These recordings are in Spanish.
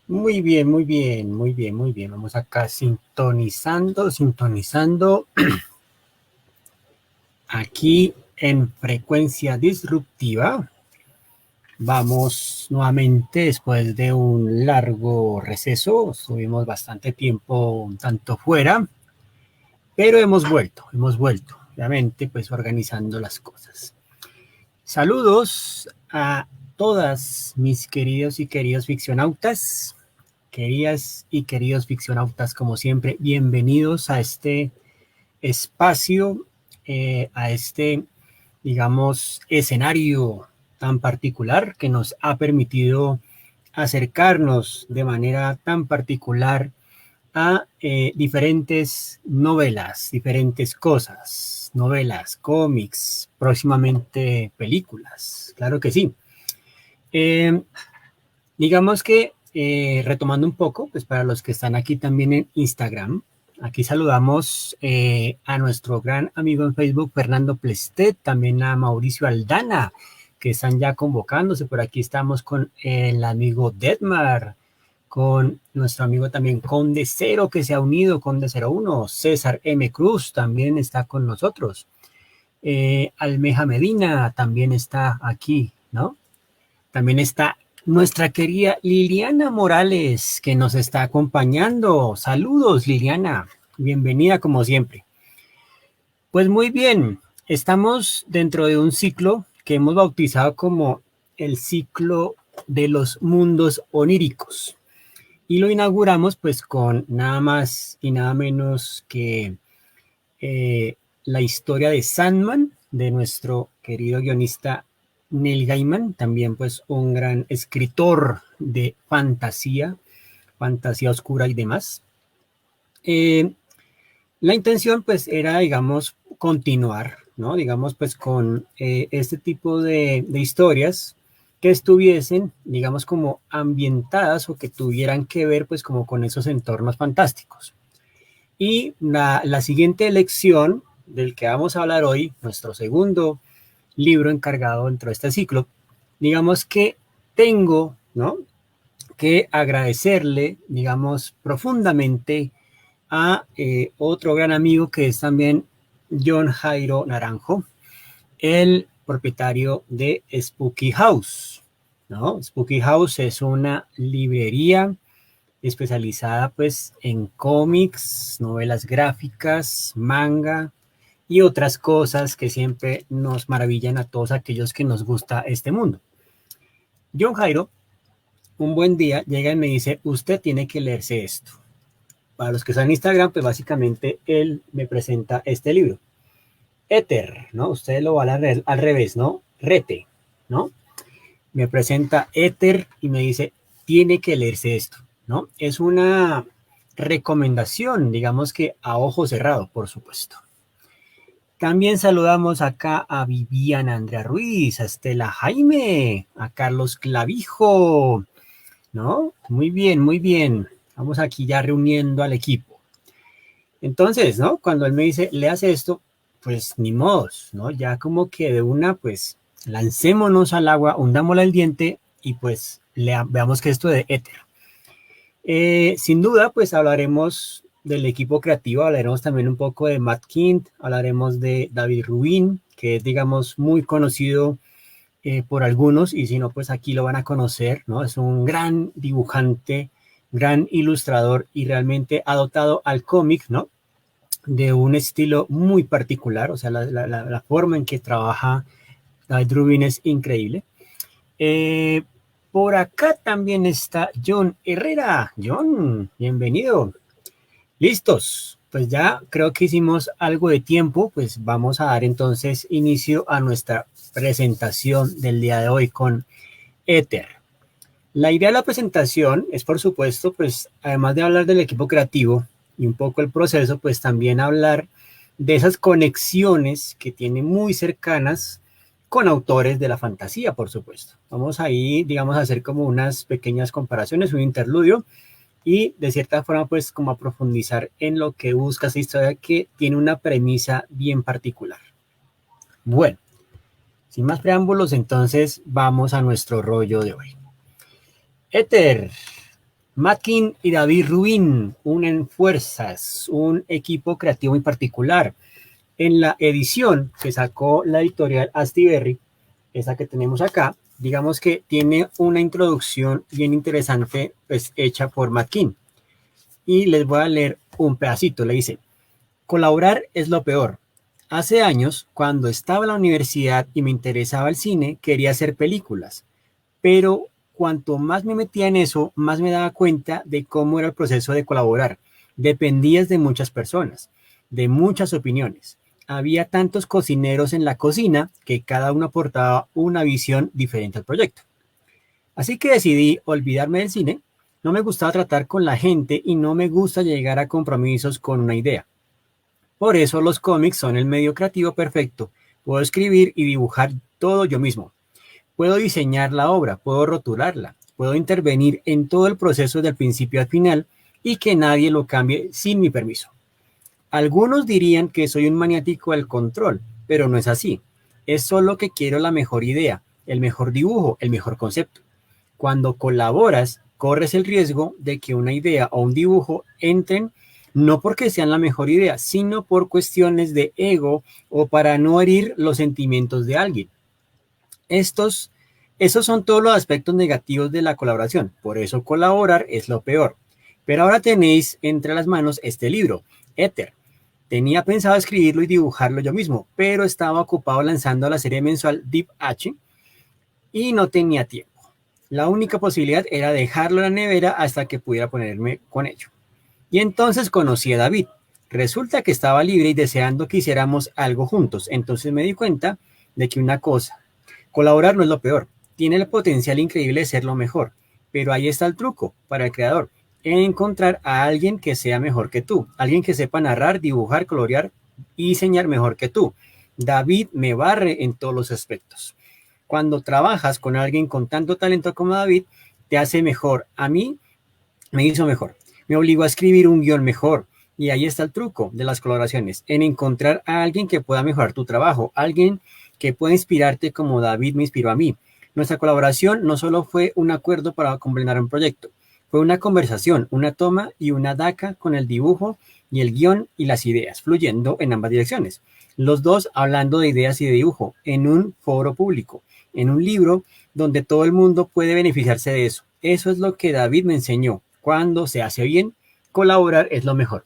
Muy bien, muy bien, muy bien, muy bien. Vamos acá sintonizando aquí en frecuencia disruptiva. Vamos nuevamente después de un largo receso. Estuvimos bastante tiempo un tanto fuera, pero hemos vuelto, obviamente, pues organizando las cosas. Saludos a todas mis queridos y queridos ficcionautas. Queridas y queridos ficcionautas, como siempre, bienvenidos a este espacio, a este, digamos, escenario tan particular que nos ha permitido acercarnos de manera tan particular a diferentes novelas, diferentes cosas, novelas, cómics, próximamente películas, claro que sí. Eh, Digamos que retomando un poco, pues para los que están aquí también en Instagram, aquí saludamos a nuestro gran amigo en Facebook, Fernando Plestet, también a Mauricio Aldana, que están ya convocándose. Por aquí estamos con el amigo Detmar, con nuestro amigo también Conde Cero, que se ha unido, Conde 01, César M. Cruz también está con nosotros. Almeja Medina también está aquí, ¿no? También está nuestra querida Liliana Morales, que nos está acompañando. Saludos, Liliana. Bienvenida como siempre. Pues muy bien, estamos dentro de un ciclo que hemos bautizado como el ciclo de los mundos oníricos. Y lo inauguramos pues con nada más y nada menos que eh, la historia de Sandman, de nuestro querido guionista Neil Gaiman, también pues un gran escritor de fantasía, fantasía oscura y demás. Eh, la intención pues era, digamos, continuar, ¿no? Digamos pues con este tipo de historias que estuviesen, digamos, como ambientadas o que tuvieran que ver pues como con esos entornos fantásticos. Y la siguiente elección del que vamos a hablar hoy, nuestro segundo libro encargado dentro de este ciclo, digamos que tengo, ¿no?, que agradecerle, digamos, profundamente a otro gran amigo que es también John Jairo Naranjo, el propietario de Spooky House, ¿no? Spooky House es una librería especializada pues en cómics, novelas gráficas, manga y otras cosas que siempre nos maravillan a todos aquellos que nos gusta este mundo. John Jairo, un buen día, llega y me dice, usted tiene que leerse esto. Para los que están en Instagram, pues básicamente él me presenta este libro. Éter, ¿no? Usted lo va al revés, ¿no? Rete, ¿no? Me presenta Éter y me dice, tiene que leerse esto, ¿no? Es una recomendación, digamos que a ojo cerrado, por supuesto. También saludamos acá a Viviana Andrea Ruiz, a Estela Jaime, a Carlos Clavijo, ¿no? Muy bien, muy bien. Vamos aquí ya reuniendo al equipo. Entonces, ¿no? Cuando él me dice, le hace esto, pues ni modos, ¿no? Ya como que de una, pues lancémonos al agua, hundámosla al diente y pues veamos que esto de éter. Sin duda, pues hablaremos del equipo creativo, hablaremos también un poco de Matt Kindt, hablaremos de David Rubin, que es, digamos, muy conocido por algunos, y si no, pues aquí lo van a conocer, ¿no? Es un gran dibujante, gran ilustrador y realmente ha dotado al cómic, ¿no?, de un estilo muy particular, o sea, la forma en que trabaja David Rubin es increíble. Eh, por acá también está John Herrera. John, bienvenido. Listos. Pues ya creo que hicimos algo de tiempo, pues vamos a dar entonces inicio a nuestra presentación del día de hoy con Éter. La idea de la presentación es, por supuesto, pues además de hablar del equipo creativo y un poco el proceso, pues también hablar de esas conexiones que tiene muy cercanas con autores de la fantasía, por supuesto. Vamos ahí, digamos, a hacer como unas pequeñas comparaciones, un interludio y de cierta forma, pues como a profundizar en lo que busca esta historia que tiene una premisa bien particular. Bueno, sin más preámbulos, entonces vamos a nuestro rollo de hoy. Éter, Matkin y David Rubin unen fuerzas, un equipo creativo muy particular. En la edición que sacó la editorial Astiberri, esa que tenemos acá, digamos que tiene una introducción bien interesante, pues hecha por Matkin. Y les voy a leer un pedacito. Le dice: colaborar es lo peor. Hace años, cuando estaba en la universidad y me interesaba el cine, quería hacer películas, pero cuanto más me metía en eso, más me daba cuenta de cómo era el proceso de colaborar. Dependías de muchas personas, de muchas opiniones. Había tantos cocineros en la cocina que cada uno aportaba una visión diferente al proyecto. Así que decidí olvidarme del cine. No me gustaba tratar con la gente y no me gusta llegar a compromisos con una idea. Por eso los cómics son el medio creativo perfecto. Puedo escribir y dibujar todo yo mismo. Puedo diseñar la obra, puedo rotularla, puedo intervenir en todo el proceso del principio al final y que nadie lo cambie sin mi permiso. Algunos dirían que soy un maniático del control, pero no es así. Es solo que quiero la mejor idea, el mejor dibujo, el mejor concepto. Cuando colaboras, corres el riesgo de que una idea o un dibujo entren no porque sean la mejor idea, sino por cuestiones de ego o para no herir los sentimientos de alguien. Estos, esos son todos los aspectos negativos de la colaboración. Por eso colaborar es lo peor. Pero ahora tenéis entre las manos este libro, Éter. Tenía pensado escribirlo y dibujarlo yo mismo, pero estaba ocupado lanzando la serie mensual Deep H y no tenía tiempo. La única posibilidad era dejarlo en la nevera hasta que pudiera ponerme con ello. Y entonces conocí a David. Resulta que estaba libre y deseando que hiciéramos algo juntos. Entonces me di cuenta de que una cosa, colaborar no es lo peor. Tiene el potencial increíble de ser lo mejor. Pero ahí está el truco para el creador. En encontrar a alguien que sea mejor que tú. Alguien que sepa narrar, dibujar, colorear y diseñar mejor que tú. David me barre en todos los aspectos. Cuando trabajas con alguien con tanto talento como David, te hace mejor. A mí me hizo mejor. Me obligó a escribir un guión mejor. Y ahí está el truco de las colaboraciones, en encontrar a alguien que pueda mejorar tu trabajo, alguien que pueda inspirarte como David me inspiró a mí. Nuestra colaboración no solo fue un acuerdo para completar un proyecto, fue una conversación, una toma y una daca con el dibujo y el guión y las ideas, fluyendo en ambas direcciones. Los dos hablando de ideas y de dibujo, en un foro público, en un libro donde todo el mundo puede beneficiarse de eso. Eso es lo que David me enseñó. Cuando se hace bien, colaborar es lo mejor.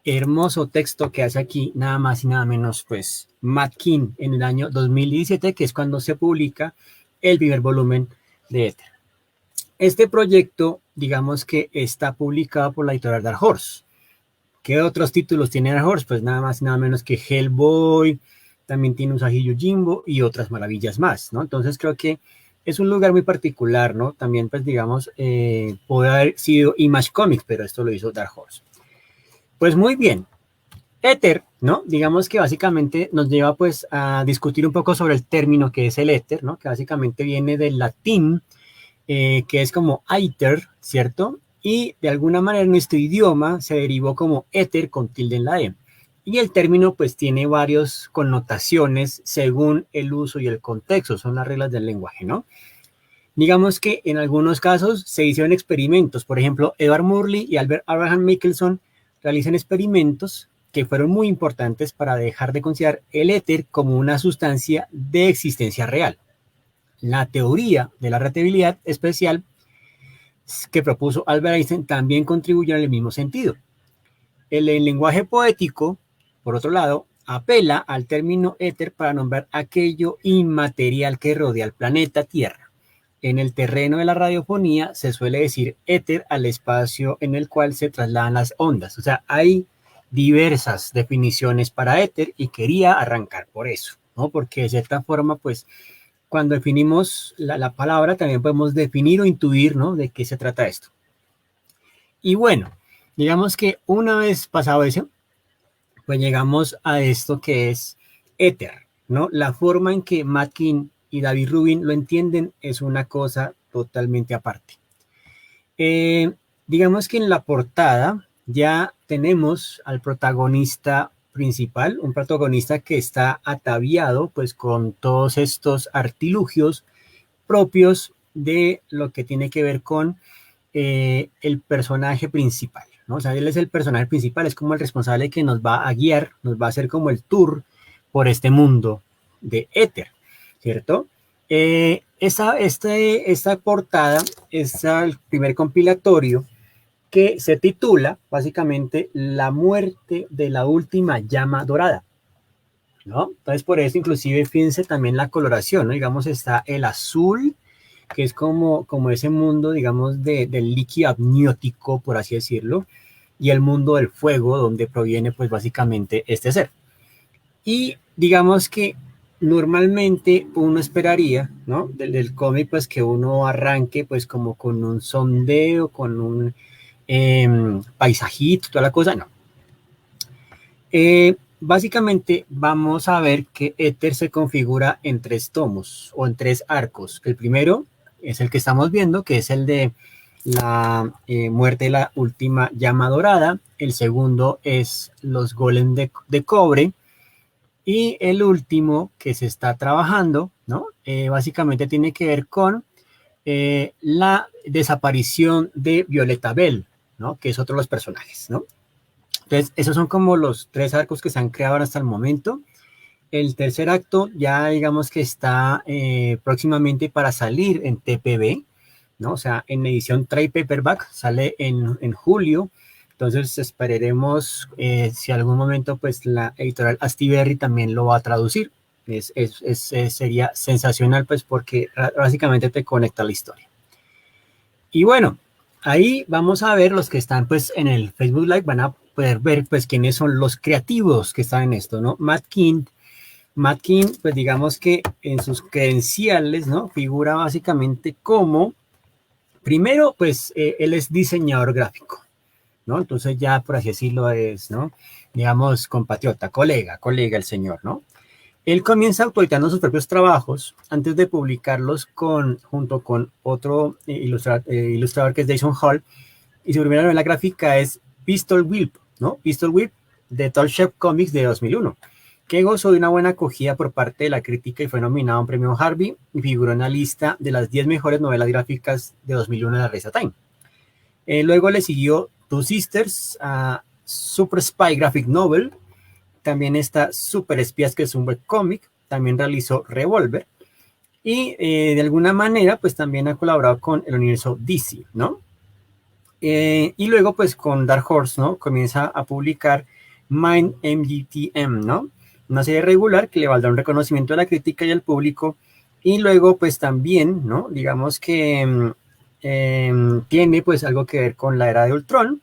Hermoso texto que hace aquí, nada más y nada menos, pues, Matkin en el año 2017, que es cuando se publica el primer volumen de Éter. Este proyecto, digamos que está publicado por la editorial Dark Horse. ¿Qué otros títulos tiene Dark Horse? Pues nada más y nada menos que Hellboy, también tiene Usagi Yojimbo y otras maravillas más, ¿no? Entonces creo que es un lugar muy particular, ¿no? También, pues, digamos, puede haber sido Image Comics, pero esto lo hizo Dark Horse. Pues muy bien. Éter, ¿no? Digamos que básicamente nos lleva, pues, a discutir un poco sobre el término que es el éter, ¿no? Que básicamente viene del latín, que es como aether, ¿cierto? Y de alguna manera en nuestro idioma se derivó como éter con tilde en la E. Y el término pues tiene varias connotaciones según el uso y el contexto, son las reglas del lenguaje, ¿no? Digamos que en algunos casos se hicieron experimentos, por ejemplo, Edward Morley y Albert Abraham Michelson realizan experimentos que fueron muy importantes para dejar de considerar el éter como una sustancia de existencia real. La teoría de la relatividad especial que propuso Albert Einstein también contribuyó en el mismo sentido. El lenguaje poético, por otro lado, apela al término éter para nombrar aquello inmaterial que rodea al planeta Tierra. En el terreno de la radiofonía se suele decir éter al espacio en el cual se trasladan las ondas. O sea, hay diversas definiciones para éter y quería arrancar por eso, ¿no? Porque de cierta forma, pues, cuando definimos la palabra también podemos definir o intuir, ¿no? De qué se trata esto. Y bueno, digamos que una vez pasado eso, pues llegamos a esto que es éter, ¿no? La forma en que Matkin y David Rubin lo entienden es una cosa totalmente aparte. Digamos que en la portada ya tenemos al protagonista principal, un protagonista que está ataviado pues con todos estos artilugios propios de lo que tiene que ver con el personaje principal, ¿no? O sea, él es el personaje principal, es como el responsable que nos va a guiar, nos va a hacer como el tour por este mundo de Éter, ¿cierto? Esta portada es el primer compilatorio que se titula básicamente La muerte de la última llama dorada, ¿no? Entonces por eso inclusive fíjense también la coloración, ¿no? Digamos está el azul, que es como ese mundo, digamos, del líquido amniótico, por así decirlo, y el mundo del fuego, donde proviene pues básicamente este ser. Y digamos que normalmente uno esperaría, ¿no? Del cómic, pues que uno arranque pues como con un sondeo, con un paisajito, toda la cosa, no. Básicamente vamos a ver que Éter se configura en tres tomos o en tres arcos. El primero es el que estamos viendo, que es el de la muerte de la última llama dorada. El segundo es los golems de cobre. Y el último que se está trabajando, ¿no? Básicamente tiene que ver con la desaparición de Violeta Bell, ¿no? Que es otro de los personajes, ¿no? Entonces, esos son como los tres arcos que se han creado hasta el momento. El tercer acto ya digamos que está próximamente para salir en TPB, ¿no? O sea, en edición trade paperback, sale en julio. Entonces esperaremos si algún momento pues la editorial Astiberri también lo va a traducir. Sería sensacional pues porque básicamente te conecta la historia. Y bueno, ahí vamos a ver los que están pues en el Facebook Live, van a poder ver pues quiénes son los creativos que están en esto, ¿no? Matt King, pues digamos que en sus credenciales, ¿no? Figura básicamente como, primero, pues él es diseñador gráfico, ¿no? Entonces ya por así decirlo es, ¿no? Digamos, compatriota, colega el señor, ¿no? Él comienza autoeditando sus propios trabajos antes de publicarlos junto con otro ilustrador que es Jason Hall, y su primera novela gráfica es Pistol Whip, ¿no? Pistol Whip de Tall Shep Comics de 2001, que gozó de una buena acogida por parte de la crítica y fue nominado a un premio Harvey y figuró en la lista de las 10 mejores novelas gráficas de 2001 de la revista Time. Luego le siguió Two Sisters, Super Spy Graphic Novel, también está Super Espías, que es un webcomic, también realizó Revolver, y de alguna manera pues también ha colaborado con el universo DC, ¿no? Y luego pues con Dark Horse, ¿no? Comienza a publicar Mind MGTM, ¿no? Una serie regular que le valdrá un reconocimiento a la crítica y al público, y luego pues también, ¿no? Digamos que tiene pues algo que ver con la era de Ultron,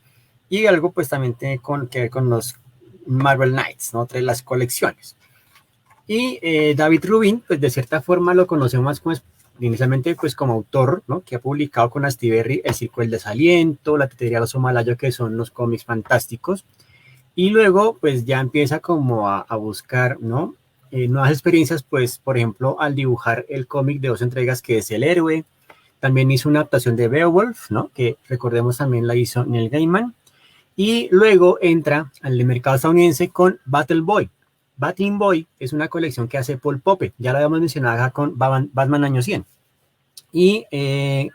y algo pues también tiene que ver con los Marvel Knights, ¿no? Entre las colecciones. Y David Rubin, pues de cierta forma lo conocemos más como inicialmente pues como autor, ¿no? Que ha publicado con Astiberri El Circo del Desaliento, La Tetería de los Malayo, que son los cómics fantásticos. Y luego pues ya empieza como a buscar, ¿no? Nuevas experiencias, pues por ejemplo al dibujar el cómic de 2 entregas que es El Héroe. También hizo una adaptación de Beowulf, ¿no? Que recordemos también la hizo Neil Gaiman. Y luego entra al mercado estadounidense con Battle Boy. Battling Boy es una colección que hace Paul Pope, ya lo habíamos mencionado acá con Batman Año 100. Y en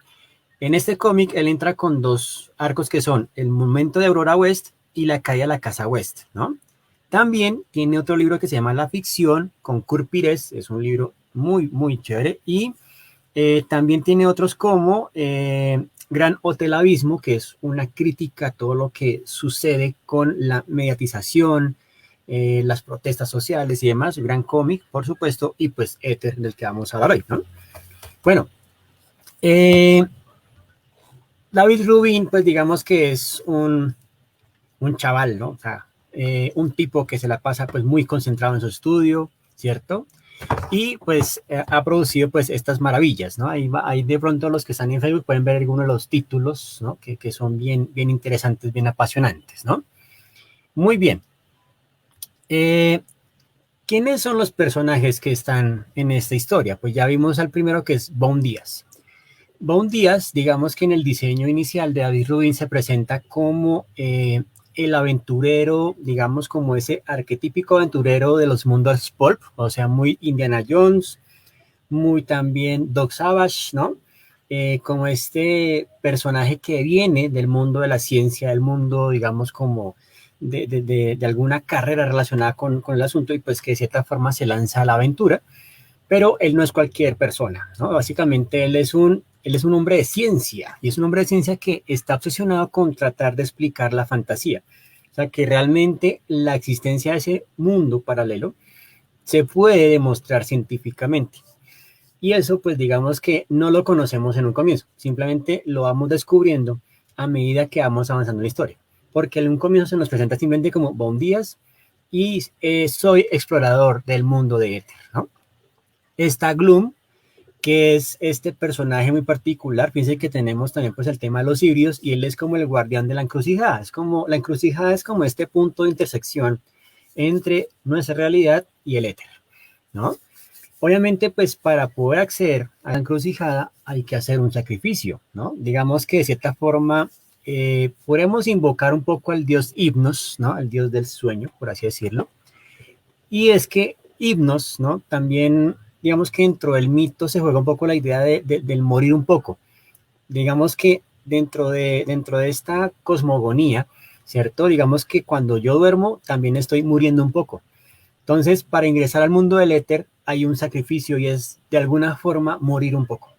este cómic él entra con dos arcos que son El momento de Aurora West y La caída de la Casa West, ¿no? También tiene otro libro que se llama La ficción con Kurt Pires, es un libro muy chévere. Y también tiene otros como Gran Hotel Abismo, que es una crítica a todo lo que sucede con la mediatización, las protestas sociales y demás. Gran cómic, por supuesto, y pues Éter, del que vamos a hablar hoy, ¿no? Bueno, David Rubin, pues digamos que es un chaval, ¿no? O sea, un tipo que se la pasa pues muy concentrado en su estudio, ¿cierto? Y pues ha producido pues estas maravillas, ¿no? Ahí de pronto los que están en Facebook pueden ver algunos de los títulos, ¿no? Que son bien interesantes, bien apasionantes, ¿no? Muy bien. ¿Quiénes son los personajes que están en esta historia? Pues ya vimos al primero, que es Bone Díaz. Bone Díaz, digamos que en el diseño inicial de David Rubin se presenta como el aventurero, digamos como ese arquetípico aventurero de los mundos pulp, o sea, muy Indiana Jones, muy también Doc Savage, ¿no? como este personaje que viene del mundo de la ciencia, del mundo, digamos, como de alguna carrera relacionada con el asunto y pues que de cierta forma se lanza a la aventura, pero él no es cualquier persona, ¿no? Básicamente él es un hombre de ciencia y es un hombre de ciencia que está obsesionado con tratar de explicar la fantasía. O sea, que realmente la existencia de ese mundo paralelo se puede demostrar científicamente. Y eso, pues digamos que no lo conocemos en un comienzo, simplemente lo vamos descubriendo a medida que vamos avanzando en la historia. Porque en un comienzo se nos presenta simplemente como Bond Díaz y soy explorador del mundo de Éter, ¿no? Está Gloom, que es este personaje muy particular. Fíjense que tenemos también pues el tema de los híbridos y él es como el guardián de la encrucijada. Es como, la encrucijada es como este punto de intersección entre nuestra realidad y el éter, ¿no? Obviamente, pues para poder acceder a la encrucijada hay que hacer un sacrificio, ¿no? Digamos que de cierta forma podemos invocar un poco al dios Hipnos, ¿no? Al dios del sueño, por así decirlo. Y es que Hipnos, ¿no? También, digamos que dentro del mito se juega un poco la idea del morir un poco. Digamos que dentro de esta cosmogonía, ¿cierto? Digamos que cuando yo duermo también estoy muriendo un poco. Entonces, para ingresar al mundo del éter hay un sacrificio y es de alguna forma morir un poco,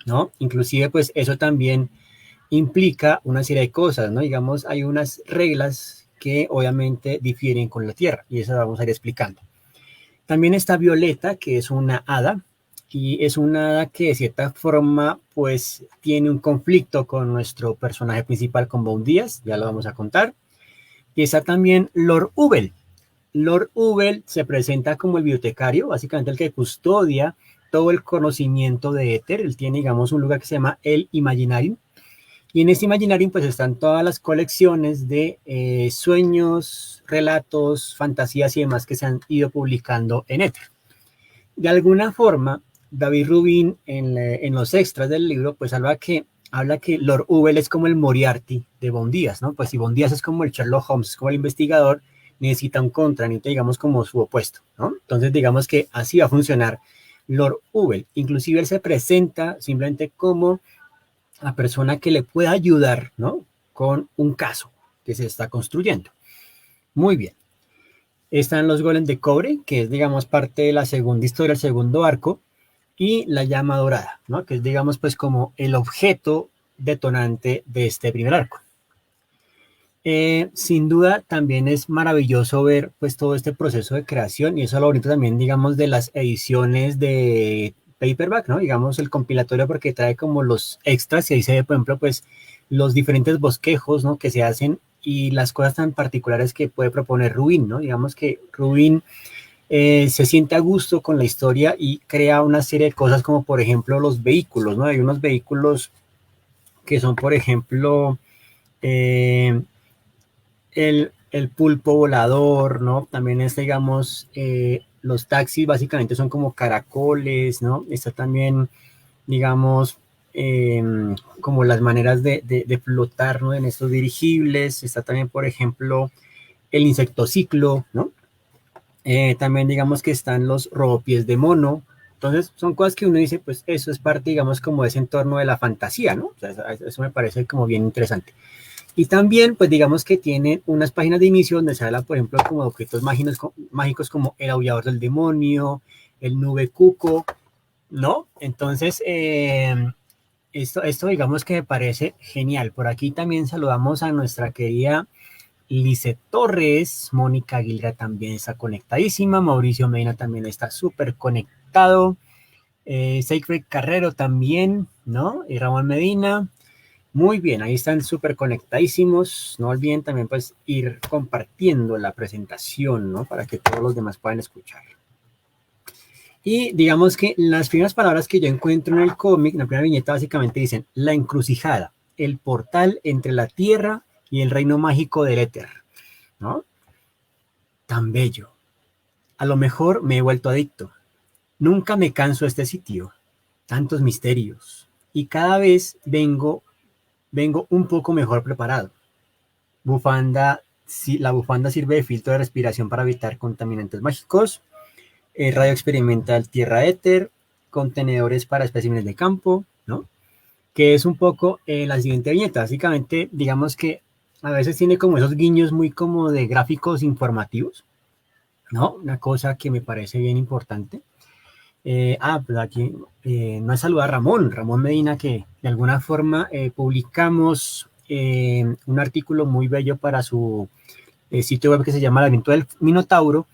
¿no? Inclusive, pues eso también implica una serie de cosas, ¿no? Digamos, hay unas reglas que obviamente difieren con la Tierra y eso lo vamos a ir explicando. También está Violeta, que es una hada y es una hada que de cierta forma pues tiene un conflicto con nuestro personaje principal, con Bond Díaz, ya lo vamos a contar. Y está también Lord Ubel. Lord Ubel se presenta como el bibliotecario, básicamente el que custodia todo el conocimiento de Éter. Él tiene, digamos, un lugar que se llama el Imaginarium. Y en este Imaginarium pues están todas las colecciones de sueños, relatos, fantasías y demás que se han ido publicando en Éter. De alguna forma, David Rubin en los extras del libro pues habla que Lord Ubel es como el Moriarty de Bond Díaz, ¿no? Pues si Bond Díaz es como el Sherlock Holmes, como el investigador, necesita un contra, necesita digamos como su opuesto, ¿no? Entonces digamos que así va a funcionar Lord Ubel. Inclusive él se presenta simplemente como la persona que le pueda ayudar, ¿no? Con un caso que se está construyendo. Muy bien. Están los golems de cobre, que es, digamos, parte de la segunda historia, el segundo arco, y la llama dorada, ¿no? Que es, digamos, pues como el objeto detonante de este primer arco. Sin duda, también es maravilloso ver pues todo este proceso de creación y eso es lo bonito también, digamos, de las ediciones de paperback, ¿no? Digamos, el compilatorio porque trae como los extras y ahí se ve, por ejemplo, pues los diferentes bosquejos, ¿no? Que se hacen y las cosas tan particulares que puede proponer Rubin, ¿no? Digamos que Rubin se siente a gusto con la historia y crea una serie de cosas como, por ejemplo, los vehículos, ¿no? Hay unos vehículos que son, por ejemplo, eh, el pulpo volador, ¿no? También es, digamos, los taxis básicamente son como caracoles, ¿no? Está también, digamos, eh, como las maneras de flotar, ¿no? En estos dirigibles. Está también, por ejemplo, el insectociclo, ¿no? También, digamos, que están los robopies de mono. Entonces, son cosas que uno dice, pues eso es parte, digamos, como de ese entorno de la fantasía, ¿no? O sea, eso me parece como bien interesante. Y también, pues digamos que tiene unas páginas de inicio donde se habla, por ejemplo, como de objetos mágicos como el aullador del demonio, el nube cuco, ¿no? Entonces, esto digamos que me parece genial. Por aquí también saludamos a nuestra querida Lice Torres, Mónica Aguilera también está conectadísima, Mauricio Medina también está súper conectado, Sacred Carrero también, ¿no? Y Ramón Medina. Muy bien, ahí están súper conectadísimos. No olviden también pues ir compartiendo la presentación, ¿no? Para que todos los demás puedan escuchar. Y digamos que las primeras palabras que yo encuentro en el cómic, en la primera viñeta básicamente dicen la encrucijada, el portal entre la tierra y el reino mágico del éter, ¿no? Tan bello. A lo mejor me he vuelto adicto. Nunca me canso de este sitio. Tantos misterios. Y cada vez vengo un poco mejor preparado. Bufanda, la bufanda sirve de filtro de respiración para evitar contaminantes mágicos. Radio experimental tierra éter, contenedores para especímenes de campo, ¿no? que es un poco la siguiente viñeta. Básicamente, digamos que a veces tiene como esos guiños muy como de gráficos informativos, ¿no? Una cosa que me parece bien importante. Pues aquí no es saludar a Ramón Medina, que de alguna forma publicamos un artículo muy bello para su sitio web que se llama El Laberinto del Minotauro,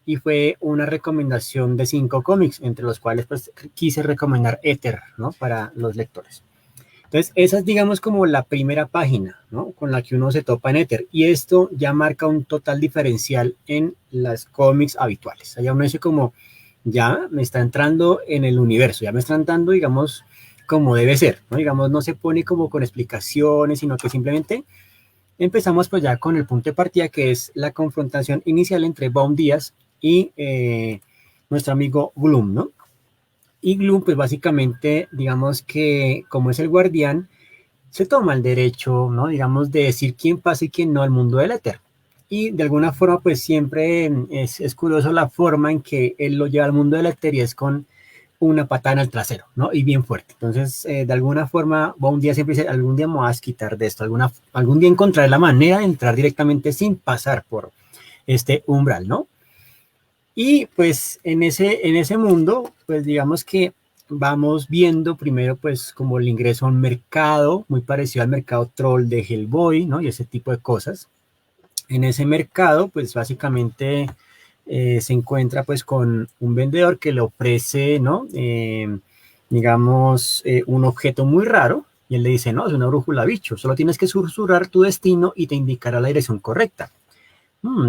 y fue una recomendación de 5 cómics, entre los cuales pues quise recomendar Éter, ¿no? Para los lectores. Entonces, esa es, digamos, como la primera página, ¿no? Con la que uno se topa en Éter. Y esto ya marca un total diferencial en las cómics habituales. Allá uno dice como, ya me está entrando en el universo, ya me está entrando, digamos, como debe ser, ¿no? Digamos, no se pone como con explicaciones, sino que simplemente empezamos pues ya con el punto de partida, que es la confrontación inicial entre Baum Díaz y nuestro amigo Gloom, ¿no? Y Gloom, pues básicamente, digamos que como es el guardián, se toma el derecho, ¿no? Digamos, de decir quién pasa y quién no al mundo del éter. Y de alguna forma, pues siempre es curioso la forma en que él lo lleva al mundo del éter, y es con una patada en el trasero, ¿no? Y bien fuerte. Entonces, de alguna forma, va un día siempre dice, algún día me vas a quitar de esto, algún día encontraré la manera de entrar directamente sin pasar por este umbral, ¿no? Y pues en ese mundo, pues digamos que vamos viendo primero pues como el ingreso a un mercado muy parecido al mercado troll de Hellboy, ¿no? Y ese tipo de cosas. En ese mercado pues básicamente se encuentra pues con un vendedor que le ofrece, ¿no? Digamos, un objeto muy raro, y él le dice, no, es una brújula bicho, solo tienes que susurrar tu destino y te indicará la dirección correcta.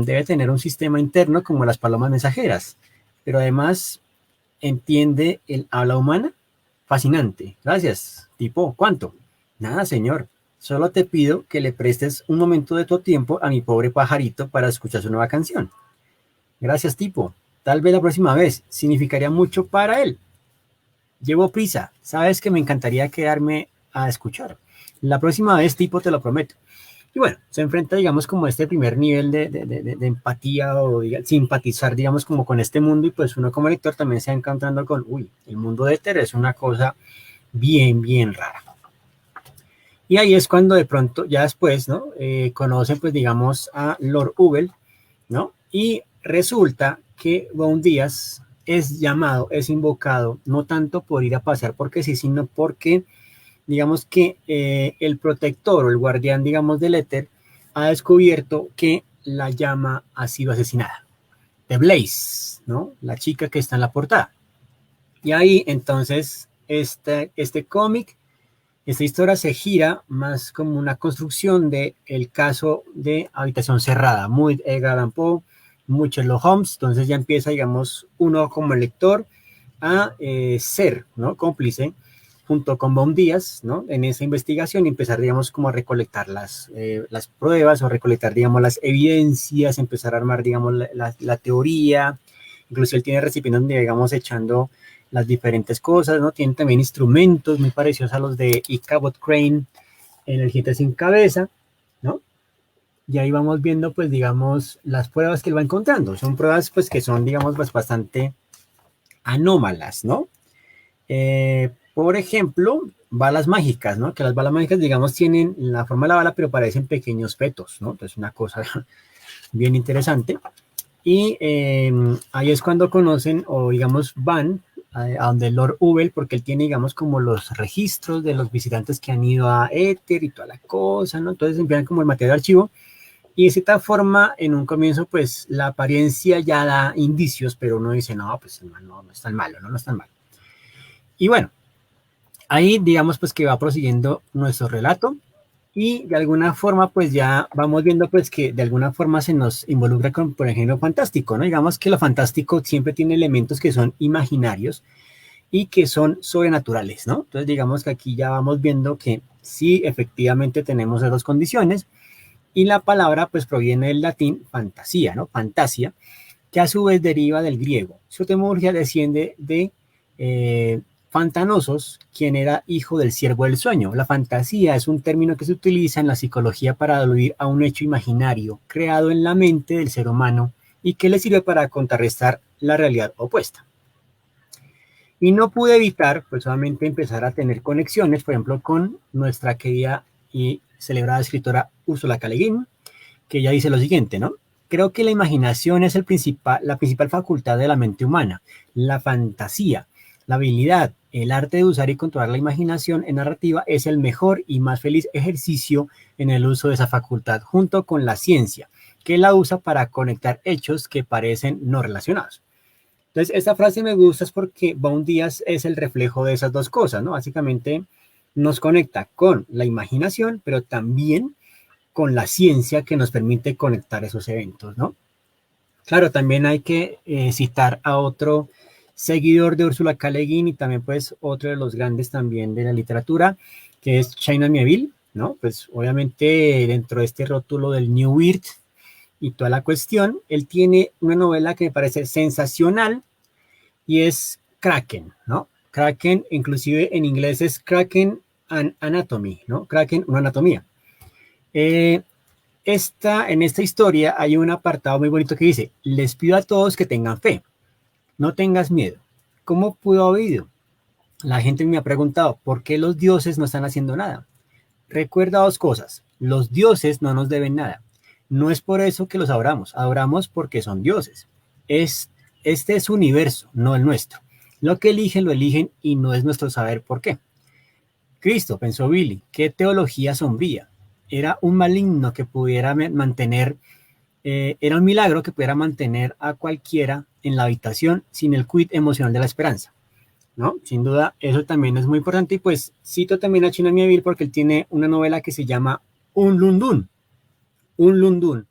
Debe tener un sistema interno como las palomas mensajeras, pero además entiende el habla humana. Fascinante. Gracias. Tipo, ¿cuánto? Nada, señor. Solo te pido que le prestes un momento de tu tiempo a mi pobre pajarito para escuchar su nueva canción. Gracias, tipo. Tal vez la próxima vez significaría mucho para él. Llevo prisa. Sabes que me encantaría quedarme a escuchar. La próxima vez, tipo, te lo prometo. Y bueno, se enfrenta, digamos, como a este primer nivel de empatía o simpatizar, digamos, como con este mundo, y pues uno como lector también se va encontrando con, uy, el mundo de Éter es una cosa bien, bien rara. Y ahí es cuando de pronto, ya después, ¿no? Conocen, pues, digamos, a Lord Ubel, ¿no? Y resulta que Von Díaz es llamado, es invocado, no tanto por ir a pasear porque sí, sino porque digamos que el protector o el guardián, digamos, del éter ha descubierto que la llama ha sido asesinada. De Blaze, ¿no? La chica que está en la portada. Y ahí entonces este cómic, esta historia se gira más como una construcción de el caso de Habitación Cerrada, muy Edgar Allan Poe, muy Sherlock Holmes. Entonces ya empieza, digamos, uno como lector a ser, ¿no? Cómplice junto con Baum Díaz, ¿no? En esa investigación, y empezar, digamos, como a recolectar las pruebas, o recolectar, digamos, las evidencias, empezar a armar, digamos, la teoría. Incluso él tiene recipientes donde, digamos, echando las diferentes cosas, ¿no? Tiene también instrumentos muy parecidos a los de Ichabod Crane en El Jinete Sin Cabeza, ¿no? Y ahí vamos viendo, pues, digamos, las pruebas que él va encontrando. Son pruebas, pues, que son, digamos, pues, bastante anómalas, ¿no? Por ejemplo, balas mágicas, ¿no? Que las balas mágicas, digamos, tienen la forma de la bala, pero parecen pequeños fetos, ¿no? Entonces, una cosa bien interesante. Y ahí es cuando conocen, o digamos, van a donde Lord Ubel, porque él tiene, digamos, como los registros de los visitantes que han ido a Éter y toda la cosa, ¿no? Entonces envían como el material de archivo. Y de cierta forma, en un comienzo, pues la apariencia ya da indicios, pero uno dice, no, pues no es tan malo, no es tan malo. Y bueno, ahí digamos pues que va prosiguiendo nuestro relato, y de alguna forma pues ya vamos viendo pues que de alguna forma se nos involucra con, por ejemplo, fantástico, ¿no? Digamos que lo fantástico siempre tiene elementos que son imaginarios y que son sobrenaturales, ¿no? Entonces digamos que aquí ya vamos viendo que sí, efectivamente tenemos esas dos condiciones, y la palabra pues proviene del latín fantasía, ¿no? Fantasia, que a su vez deriva del griego. Su etimología desciende de Fantanosos, quien era hijo del siervo del sueño. La fantasía es un término que se utiliza en la psicología para aludir a un hecho imaginario creado en la mente del ser humano y que le sirve para contrarrestar la realidad opuesta. Y no pude evitar, pues solamente empezar a tener conexiones, por ejemplo, con nuestra querida y celebrada escritora Úrsula K. Le Guin, que ella dice lo siguiente, ¿no? Creo que la imaginación es la principal facultad de la mente humana, la fantasía, la habilidad, el arte de usar y controlar la imaginación en narrativa es el mejor y más feliz ejercicio en el uso de esa facultad, junto con la ciencia, que la usa para conectar hechos que parecen no relacionados. Entonces, esta frase me gusta es porque Bond Díaz es el reflejo de esas dos cosas, ¿no? Básicamente nos conecta con la imaginación, pero también con la ciencia que nos permite conectar esos eventos, ¿no? Claro, también hay que citar a otro seguidor de Ursula K. Le Guin y también pues otro de los grandes también de la literatura, que es China Miéville, ¿no? Pues obviamente dentro de este rótulo del New Weird y toda la cuestión, él tiene una novela que me parece sensacional y es Kraken, ¿no? Kraken, inclusive en inglés es Kraken and Anatomy, ¿no? Kraken, una anatomía. Eh, en esta historia hay un apartado muy bonito que dice, les pido a todos que tengan fe, no tengas miedo. ¿Cómo pudo haber ido? La gente me ha preguntado, ¿por qué los dioses no están haciendo nada? Recuerda dos cosas, los dioses no nos deben nada. No es por eso que los adoramos porque son dioses. Es, este es su universo, no el nuestro. Lo que eligen, lo eligen y no es nuestro saber por qué. Cristo, pensó Billy, qué teología sombría. Era un maligno que pudiera mantener era un milagro que pudiera mantener a cualquiera en la habitación sin el quid emocional de la esperanza, ¿no? Sin duda, eso también es muy importante y pues cito también a Chino Miéville porque él tiene una novela que se llama Un Lundun, Un Lundun.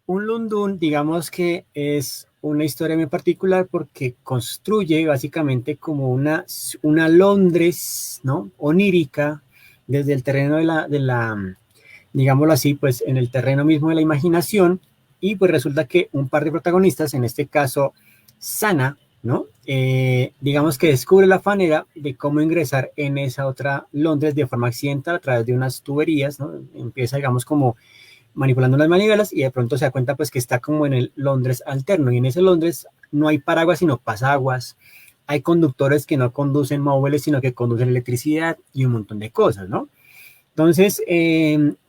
Un Lundun, digamos que es una historia muy particular porque construye básicamente como una Londres, ¿no? Onírica desde el terreno digámoslo así, pues en el terreno mismo de la imaginación y pues resulta que un par de protagonistas, en este caso Sana, ¿no? Digamos que descubre la manera de cómo ingresar en esa otra Londres de forma accidental a través de unas tuberías, ¿no? Empieza, digamos, como manipulando las manivelas y de pronto se da cuenta pues que está como en el Londres alterno y en ese Londres no hay paraguas sino pasaguas, hay conductores que no conducen móviles sino que conducen electricidad y un montón de cosas, ¿no? Entonces,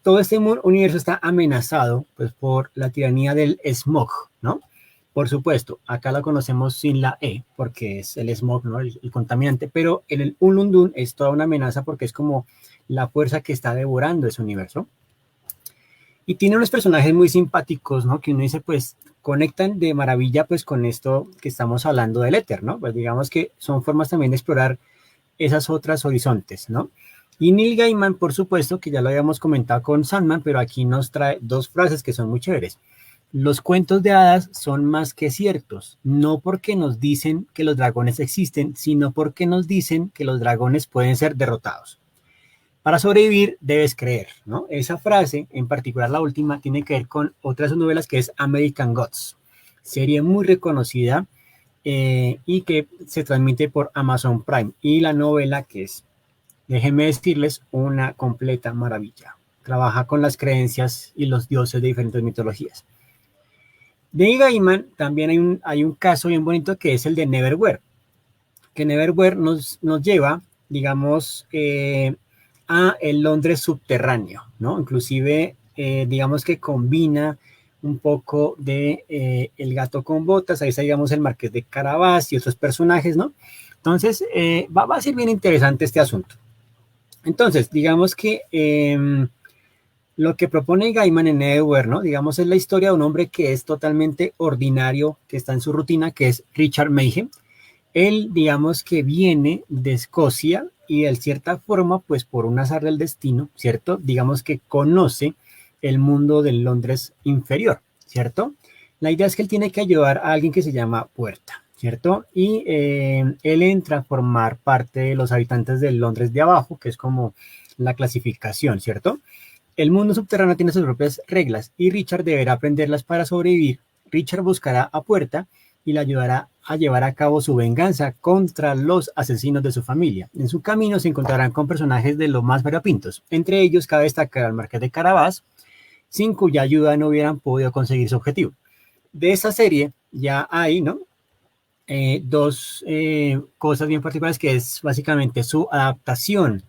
todo este universo está amenazado pues, por la tiranía del smog, ¿no? Por supuesto, acá la conocemos sin la E, porque es el smog, ¿no? El contaminante, pero en el Ulundun es toda una amenaza porque es como la fuerza que está devorando ese universo. Y tiene unos personajes muy simpáticos, ¿no? Que uno dice, pues, conectan de maravilla, pues, con esto que estamos hablando del éter, ¿no? Pues digamos que son formas también de explorar esas otras horizontes, ¿no? Y Neil Gaiman, por supuesto, que ya lo habíamos comentado con Sandman, pero aquí nos trae dos frases que son muy chéveres. Los cuentos de hadas son más que ciertos, no porque nos dicen que los dragones existen, sino porque nos dicen que los dragones pueden ser derrotados. Para sobrevivir debes creer, ¿no? Esa frase, en particular la última, tiene que ver con otras novelas que es American Gods, serie muy reconocida y que se transmite por Amazon Prime. Y la novela que es, déjenme decirles, una completa maravilla. Trabaja con las creencias y los dioses de diferentes mitologías. De Gaiman también hay un caso bien bonito que es el de Neverwhere, que Neverwhere nos lleva, digamos, a el Londres subterráneo, ¿no? Inclusive, digamos que combina un poco de El gato con botas, ahí está, digamos, el Marqués de Carabas y otros personajes, ¿no? Entonces, va a ser bien interesante este asunto. Entonces, digamos que lo que propone Gaiman en Neverwhere, ¿no? Digamos, es la historia de un hombre que es totalmente ordinario, que está en su rutina, que es Richard Mayhem. Él, digamos que viene de Escocia y de cierta forma, pues por un azar del destino, ¿cierto? Digamos que conoce el mundo del Londres inferior, ¿cierto? La idea es que él tiene que ayudar a alguien que se llama Puerta, ¿cierto? Y él entra a formar parte de los habitantes del Londres de abajo, que es como la clasificación, ¿cierto? El mundo subterráneo tiene sus propias reglas y Richard deberá aprenderlas para sobrevivir. Richard buscará a Puerta y le ayudará a llevar a cabo su venganza contra los asesinos de su familia. En su camino se encontrarán con personajes de lo más variopintos. Entre ellos cabe destacar al Marqués de Carabas, sin cuya ayuda no hubieran podido conseguir su objetivo. De esa serie ya hay, ¿no? dos cosas bien particulares, que es básicamente su adaptación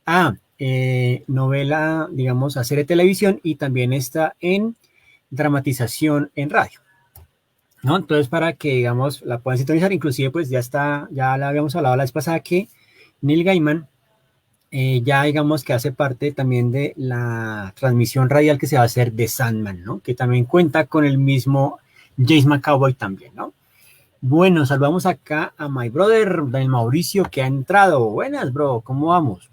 a novela, digamos, a serie de televisión, y también está en dramatización en radio, ¿no? Entonces, para que, digamos, la puedan sintonizar, inclusive, pues ya está, ya la habíamos hablado la vez pasada, que Neil Gaiman ya, digamos, que hace parte también de la transmisión radial que se va a hacer de Sandman, ¿no? Que también cuenta con el mismo James McAvoy también, ¿no? Bueno, salvamos acá a my brother, del Mauricio, que ha entrado. Buenas, bro, ¿cómo vamos?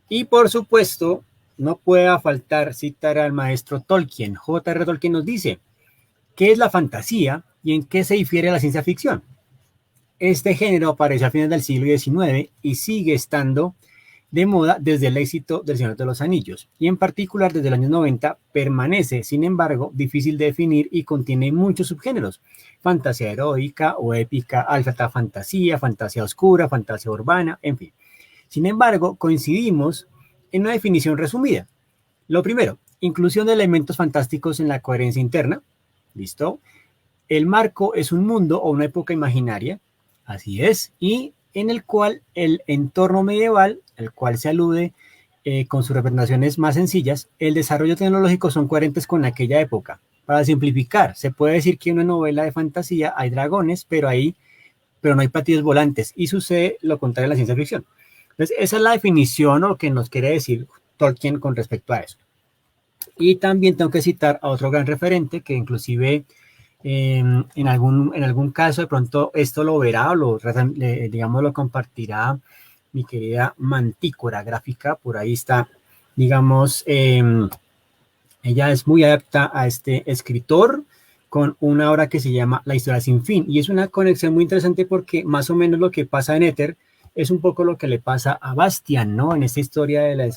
Y por supuesto, no puede faltar citar al maestro Tolkien. J.R. Tolkien nos dice: ¿qué es la fantasía y en qué se difiere la ciencia ficción? Este género apareció a fines del siglo XIX y sigue estando de moda desde el éxito del Señor de los Anillos, y en particular desde los años 90 permanece, sin embargo, difícil de definir y contiene muchos subgéneros: fantasía heroica o épica, alta fantasía, fantasía oscura, fantasía urbana, en fin. Sin embargo, coincidimos en una definición resumida. Lo primero, inclusión de elementos fantásticos en la coherencia interna. ¿Listo? El marco es un mundo o una época imaginaria, así es, y en el cual el entorno medieval, al cual se alude con sus representaciones más sencillas, el desarrollo tecnológico son coherentes con aquella época. Para simplificar, se puede decir que en una novela de fantasía hay dragones, pero no hay platillos volantes, y sucede lo contrario en la ciencia ficción. Entonces, esa es la definición o lo que nos quiere decir Tolkien con respecto a eso. Y también tengo que citar a otro gran referente que inclusive en algún caso de pronto esto lo verá o digamos, lo compartirá mi querida Mantícora Gráfica. Por ahí está, digamos, ella es muy adapta a este escritor con una obra que se llama La historia sin fin, y es una conexión muy interesante porque más o menos lo que pasa en Éter es un poco lo que le pasa a Bastian, ¿no? En esta historia de la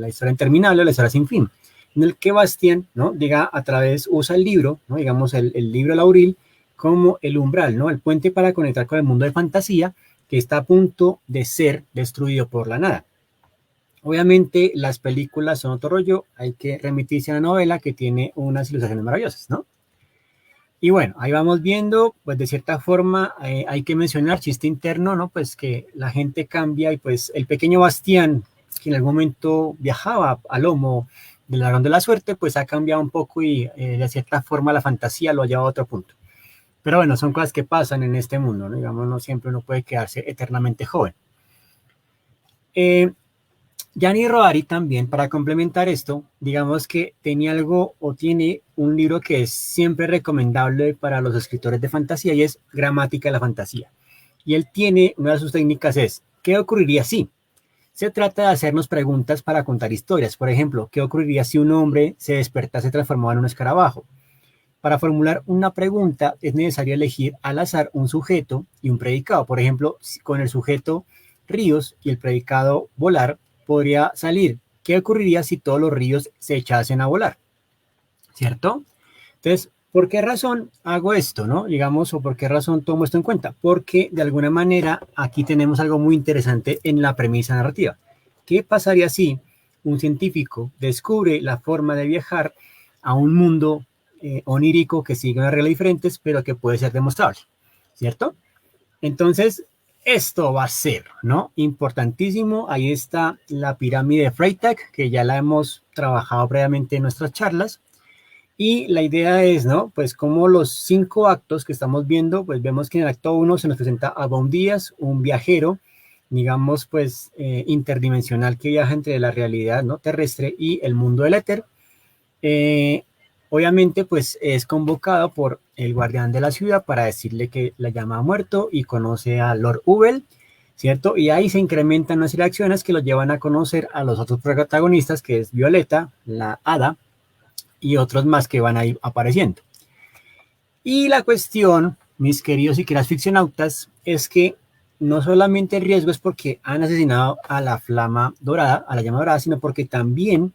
historia interminable, la historia sin fin, en el que Bastian, ¿no? Diga, usa el libro, ¿no? Digamos, el libro Lauril como el umbral, ¿no? El puente para conectar con el mundo de fantasía que está a punto de ser destruido por la nada. Obviamente las películas son otro rollo, hay que remitirse a la novela, que tiene unas ilustraciones maravillosas, ¿no? Y bueno, ahí vamos viendo, pues de cierta forma hay que mencionar, chiste interno, ¿no? Pues que la gente cambia, y pues el pequeño Bastián, que en algún momento viajaba a lomo del dragón de la suerte, pues ha cambiado un poco, y de cierta forma la fantasía lo ha llevado a otro punto. Pero bueno, son cosas que pasan en este mundo, ¿no? Digamos, no siempre uno puede quedarse eternamente joven. Gianni Rodari también, para complementar esto, digamos que tenía algo o tiene un libro que es siempre recomendable para los escritores de fantasía, y es Gramática de la Fantasía. Y él tiene, una de sus técnicas es: ¿qué ocurriría si? Se trata de hacernos preguntas para contar historias. Por ejemplo, ¿qué ocurriría si un hombre se despertase transformado en un escarabajo? Para formular una pregunta es necesario elegir al azar un sujeto y un predicado. Por ejemplo, con el sujeto ríos y el predicado volar, podría salir: ¿qué ocurriría si todos los ríos se echasen a volar? ¿Cierto? Entonces, ¿por qué razón hago esto, no? Digamos, o por qué razón tomo esto en cuenta. Porque de alguna manera aquí tenemos algo muy interesante en la premisa narrativa. ¿Qué pasaría si un científico descubre la forma de viajar a un mundo onírico que sigue unas reglas diferentes, pero que puede ser demostrable? ¿Cierto? Entonces, esto va a ser, ¿no? Importantísimo. Ahí está la pirámide de Freytag, que ya la hemos trabajado previamente en nuestras charlas. Y la idea es, ¿no? Pues como los 5 actos que estamos viendo, pues vemos que en el acto 1 se nos presenta a Bond Díaz, un viajero, digamos, pues interdimensional, que viaja entre la realidad, ¿no?, terrestre y el mundo del éter. Obviamente, pues es convocado por el guardián de la ciudad para decirle que la llama muerto, y conoce a Lord Ubel, ¿cierto? Y ahí se incrementan unas reacciones que lo llevan a conocer a los otros protagonistas, que es Violeta, la hada, y otros más que van a ir apareciendo. Y la cuestión, mis queridos y queridas ficcionautas, es que no solamente el riesgo es porque han asesinado a la flama dorada, a la llama dorada, sino porque también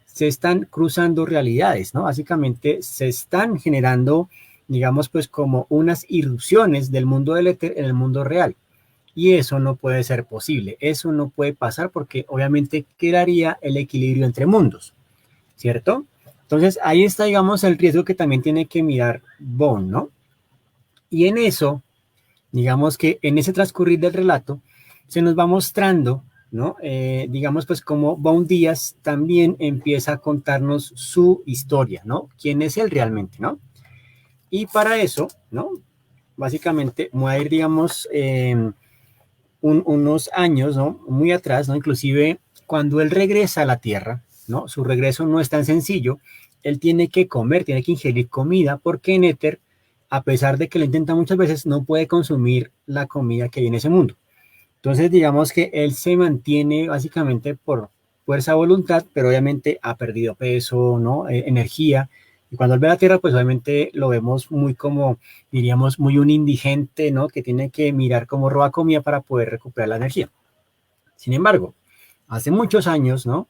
se están cruzando realidades, ¿no? Básicamente se están generando, digamos, pues como unas irrupciones del mundo del éter en el mundo real. Y eso no puede ser posible, eso no puede pasar, porque obviamente quedaría el equilibrio entre mundos, ¿cierto? Entonces ahí está, digamos, el riesgo que también tiene que mirar Bond, ¿no? Y en eso, digamos que en ese transcurrir del relato, se nos va mostrando, ¿no? Digamos, pues como Bond Díaz también empieza a contarnos su historia, ¿no? ¿Quién es él realmente, ¿no? Y para eso, ¿no? Básicamente, voy a ir, digamos, unos años, ¿no? Muy atrás, ¿no? Inclusive cuando él regresa a la Tierra, ¿no? Su regreso no es tan sencillo. Él tiene que comer, tiene que ingerir comida, porque en Éter, a pesar de que lo intenta muchas veces, no puede consumir la comida que hay en ese mundo. Entonces, digamos que él se mantiene básicamente por fuerza de voluntad, pero obviamente ha perdido peso, ¿no? Energía. Y cuando él ve la Tierra, pues obviamente lo vemos muy como, diríamos, muy un indigente, ¿no? Que tiene que mirar cómo roba comida para poder recuperar la energía. Sin embargo, hace muchos años, ¿no?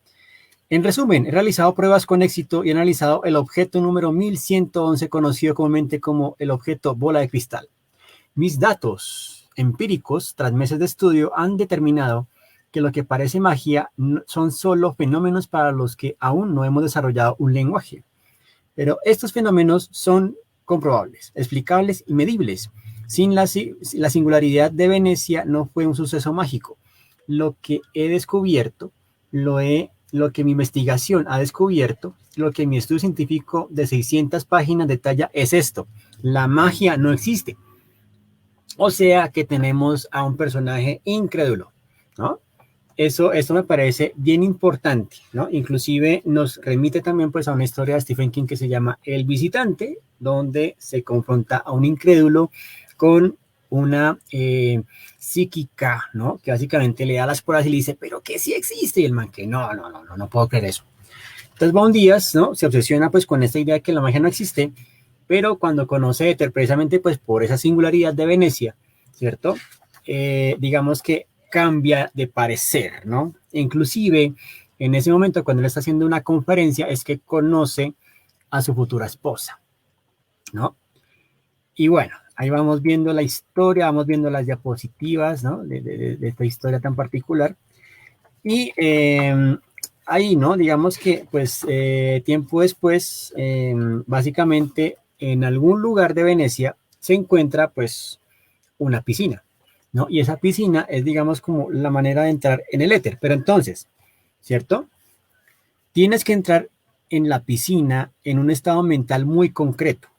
En resumen, he realizado pruebas con éxito y he analizado el objeto número 1111, conocido comúnmente como el objeto bola de cristal. Mis datos empíricos, tras meses de estudio, han determinado que lo que parece magia son solo fenómenos para los que aún no hemos desarrollado un lenguaje. Pero estos fenómenos son comprobables, explicables y medibles. Sin la singularidad de Venecia no fue un suceso mágico. Lo que he descubierto, lo que mi investigación ha descubierto, lo que mi estudio científico de 600 páginas detalla es esto. La magia no existe. O sea que tenemos a un personaje incrédulo, ¿no? Eso me parece bien importante, ¿no? Inclusive nos remite también pues a una historia de Stephen King que se llama El Visitante, donde se confronta a un incrédulo con una psíquica, ¿no? Que básicamente le da las pruebas y le dice, pero que sí existe, y el man que no puedo creer eso. Entonces Bond Díaz, ¿no? Se obsesiona pues con esta idea de que la magia no existe, pero cuando conoce Éter, precisamente pues por esa singularidad de Venecia, ¿cierto? Digamos que cambia de parecer, ¿no? Inclusive en ese momento cuando él está haciendo una conferencia es que conoce a su futura esposa, ¿no? Y bueno, ahí vamos viendo la historia, vamos viendo las diapositivas, ¿no? De esta historia tan particular. Y ahí, ¿no? Digamos que pues tiempo después, básicamente en algún lugar de Venecia se encuentra pues una piscina, ¿no? Y esa piscina es, digamos, como la manera de entrar en el éter. Pero entonces, ¿cierto? Tienes que entrar en la piscina en un estado mental muy concreto.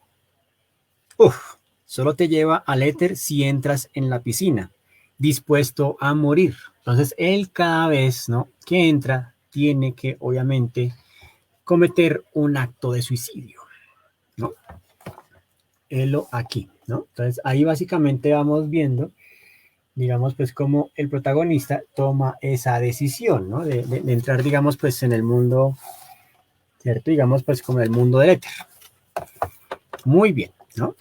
Uf, solo te lleva al éter si entras en la piscina, dispuesto a morir. Entonces, él cada vez, ¿no? Que entra, tiene que, obviamente, cometer un acto de suicidio, ¿no? Helo aquí, ¿no? Entonces, ahí básicamente vamos viendo, digamos, pues cómo el protagonista toma esa decisión, ¿no? De entrar, digamos, pues en el mundo, ¿cierto? Digamos, pues como el mundo del éter. Muy bien, ¿no?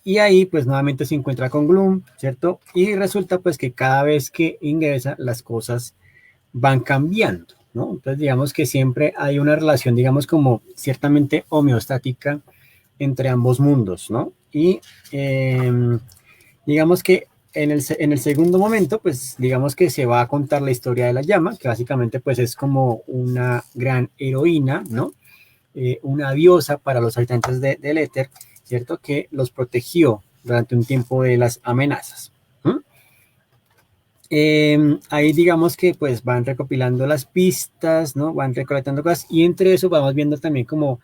Y ahí, pues nuevamente se encuentra con Gloom, ¿cierto? Y resulta, pues, que cada vez que ingresa, las cosas van cambiando, ¿no? Entonces, digamos que siempre hay una relación, digamos, como ciertamente homeostática entre ambos mundos, ¿no? Y digamos que en el segundo momento, pues digamos que se va a contar la historia de la llama, que básicamente pues es como una gran heroína, ¿no? Una diosa para los habitantes del éter, ¿cierto? Que los protegió durante un tiempo de las amenazas. Ahí digamos que pues van recopilando las pistas, ¿no? Van recolectando cosas y entre eso vamos viendo también como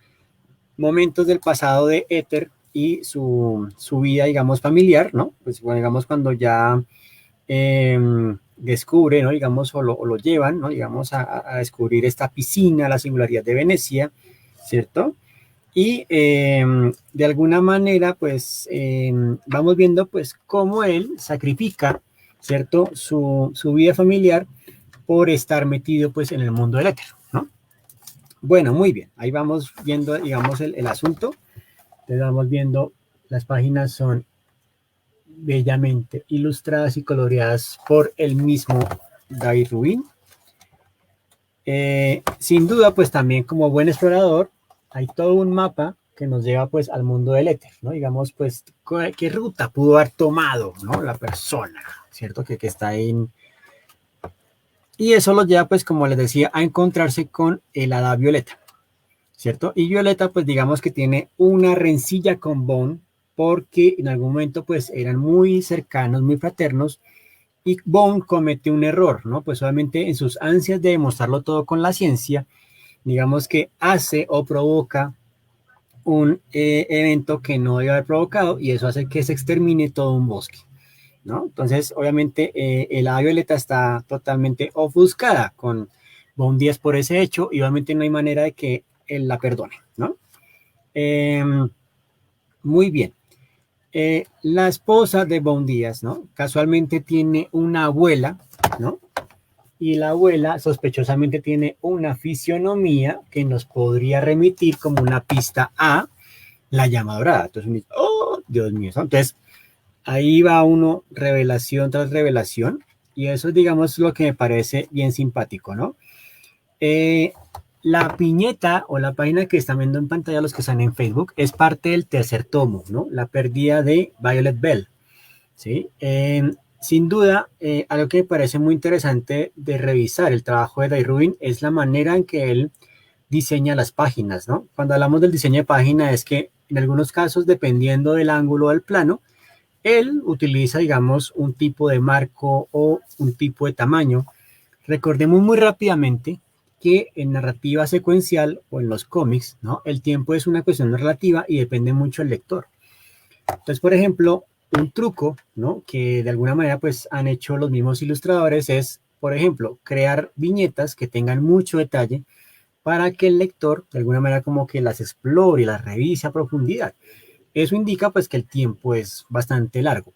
momentos del pasado de Éter y su vida, digamos, familiar, ¿no? Pues bueno, digamos, cuando ya descubre, ¿no? Digamos, o lo llevan, ¿no? Digamos, a descubrir esta piscina, la singularidad de Venecia, ¿cierto? Y de alguna manera, pues, vamos viendo, pues, cómo él sacrifica, ¿cierto? Su vida familiar por estar metido, pues, en el mundo del éter, ¿no? Bueno, muy bien. Ahí vamos viendo, digamos, el asunto. Entonces vamos viendo, las páginas son bellamente ilustradas y coloreadas por el mismo David Rubin. Sin duda, pues también como buen explorador, hay todo un mapa que nos lleva pues al mundo del éter, ¿no? Digamos, pues, qué ruta pudo haber tomado, ¿no? La persona, ¿cierto? Que está en... Y eso lo lleva, pues, como les decía, a encontrarse con el hada Violeta, ¿cierto? Y Violeta, pues digamos que tiene una rencilla con Bond, porque en algún momento pues eran muy cercanos, muy fraternos, y Bond comete un error, ¿no? Pues obviamente en sus ansias de demostrarlo todo con la ciencia, digamos que hace o provoca un evento que no debe haber provocado y eso hace que se extermine todo un bosque, ¿no? Entonces, obviamente, el hada violeta está totalmente ofuscada con Bond 10 por ese hecho y obviamente no hay manera de que él la perdone, ¿no? Eh, muy bien. La esposa de Bond Díaz, ¿no? Casualmente tiene una abuela, ¿no? Y la abuela sospechosamente tiene una fisionomía que nos podría remitir como una pista a la llama dorada. Entonces, oh, Dios mío. Entonces, ahí va uno, revelación tras revelación, y eso, digamos, lo que me parece bien simpático, ¿no? Eh, la piñeta o la página que están viendo en pantalla los que están en Facebook es parte del tercer tomo, ¿no? La pérdida de Violet Bell, ¿sí? Sin duda, algo que me parece muy interesante de revisar el trabajo de Dave Rubin es la manera en que él diseña las páginas, ¿no? Cuando hablamos del diseño de página es que en algunos casos, dependiendo del ángulo del plano, él utiliza, digamos, un tipo de marco o un tipo de tamaño. Recordemos muy rápidamente que en narrativa secuencial o en los cómics, ¿no? El tiempo es una cuestión relativa y depende mucho del lector. Entonces, por ejemplo, un truco, ¿no? Que de alguna manera pues han hecho los mismos ilustradores es, por ejemplo, crear viñetas que tengan mucho detalle para que el lector de alguna manera como que las explore y las revise a profundidad. Eso indica pues que el tiempo es bastante largo.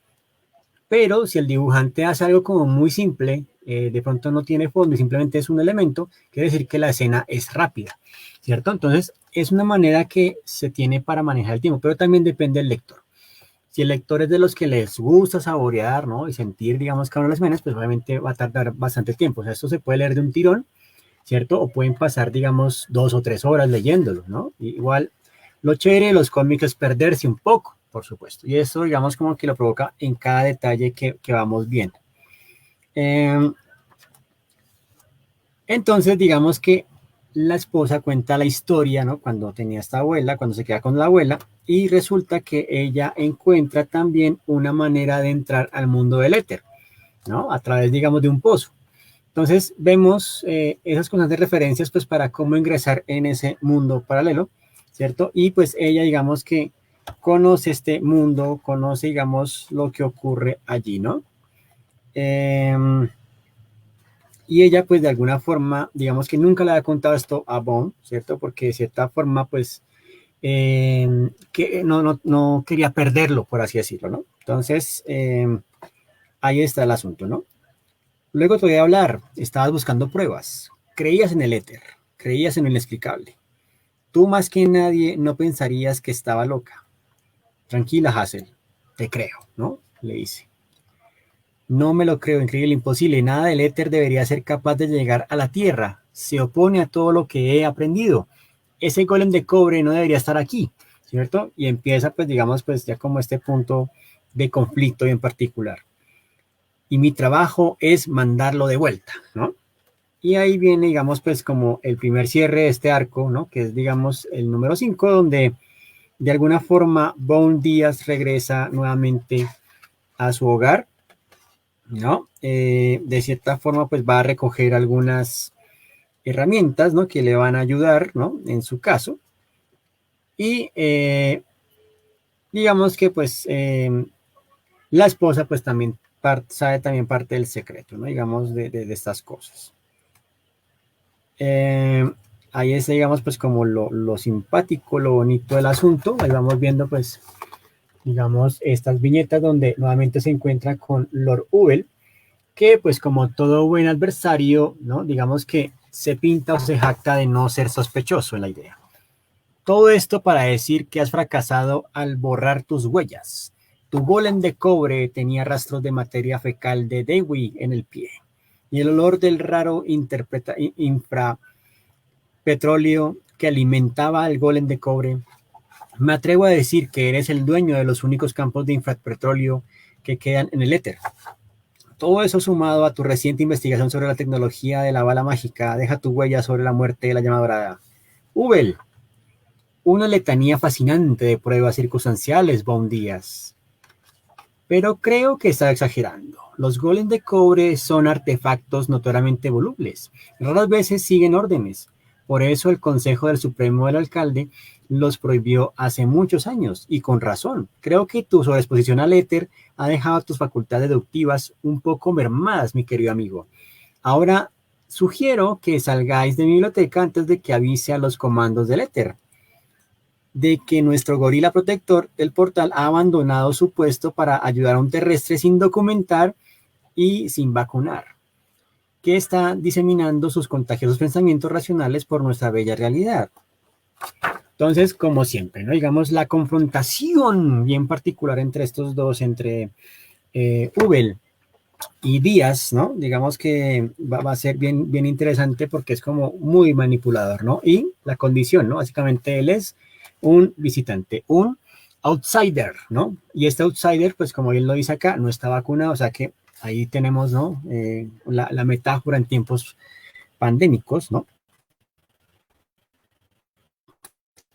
Pero si el dibujante hace algo como muy simple, de pronto no tiene fondo y simplemente es un elemento, quiere decir que la escena es rápida, ¿cierto? Entonces es una manera que se tiene para manejar el tiempo, pero también depende del lector. Si el lector es de los que les gusta saborear, ¿no? Y sentir, digamos, cada una de las escenas, pues obviamente va a tardar bastante tiempo. O sea, esto se puede leer de un tirón, ¿cierto? O pueden pasar, digamos, 2 o 3 horas leyéndolo, ¿no? Y igual, lo chévere de los cómics es perderse un poco, por supuesto. Y eso, digamos, como que lo provoca en cada detalle que vamos viendo. Eh, entonces, digamos que la esposa cuenta la historia, ¿no? Cuando tenía esta abuela, cuando se queda con la abuela, y resulta que ella encuentra también una manera de entrar al mundo del éter, ¿no? A través, digamos, de un pozo. Entonces vemos esas constantes referencias pues para cómo ingresar en ese mundo paralelo, ¿cierto? Y pues ella digamos que conoce este mundo, conoce digamos lo que ocurre allí, ¿no? Eh, y ella pues de alguna forma, digamos que nunca le ha contado esto a Bond, ¿cierto? Porque de cierta forma pues que no quería perderlo, por así decirlo, ¿no? Entonces ahí está el asunto, ¿no? Luego te voy a hablar, estabas buscando pruebas, creías en el éter, creías en lo inexplicable. Tú más que nadie no pensarías que estaba loca. Tranquila, Hazel, te creo, ¿no? Le dice. No me lo creo, increíble, imposible. Nada del éter debería ser capaz de llegar a la Tierra. Se opone a todo lo que he aprendido. Ese golem de cobre no debería estar aquí, ¿cierto? Y empieza, pues, digamos, pues ya como este punto de conflicto en particular. Y mi trabajo es mandarlo de vuelta, ¿no? Y ahí viene, digamos, pues como el primer cierre de este arco, ¿no? Que es, digamos, el número 5, donde de alguna forma Bond Díaz regresa nuevamente a su hogar, ¿no? De cierta forma, pues va a recoger algunas herramientas, ¿no? Que le van a ayudar, ¿no? En su caso. Y digamos que, pues, la esposa, pues también sabe también parte del secreto, ¿no? Digamos, de estas cosas. Ahí es, digamos, pues como lo simpático, lo bonito del asunto. Ahí vamos viendo, pues, digamos, estas viñetas donde nuevamente se encuentra con Lord Ubel, que pues como todo buen adversario, ¿no? Digamos que se pinta o se jacta de no ser sospechoso en la idea. Todo esto para decir que has fracasado al borrar tus huellas. Tu golem de cobre tenía rastros de materia fecal de Dewey en el pie. Y el olor del raro infrapetróleo que alimentaba al golem de cobre. Me atrevo a decir que eres el dueño de los únicos campos de infrapetróleo que quedan en el éter. Todo eso sumado a tu reciente investigación sobre la tecnología de la bala mágica, deja tu huella sobre la muerte de la llama dorada. Ubel, Una letanía fascinante de pruebas circunstanciales, Bond Díaz. Pero creo que está exagerando. Los golems de cobre son artefactos notoriamente volubles. Raras veces siguen órdenes. Por eso el Consejo del Supremo del Alcalde los prohibió hace muchos años, y con razón. Creo que tu sobreexposición al éter ha dejado tus facultades deductivas un poco mermadas, mi querido amigo. Ahora, sugiero que salgáis de mi biblioteca antes de que avise a los comandos del éter de que nuestro gorila protector del portal ha abandonado su puesto para ayudar a un terrestre sin documentar y sin vacunar, que está diseminando sus contagiosos pensamientos racionales por nuestra bella realidad. Entonces, como siempre, ¿no? Digamos, la confrontación bien particular entre estos dos, entre Ubel y Díaz, ¿no? Digamos que va a ser bien interesante porque es como muy manipulador, ¿no? Y la condición, ¿no? Básicamente él es un visitante, un outsider, ¿no? Y este outsider, pues como bien lo dice acá, no está vacunado, o sea que ahí tenemos, ¿no? La metáfora en tiempos pandémicos, ¿no?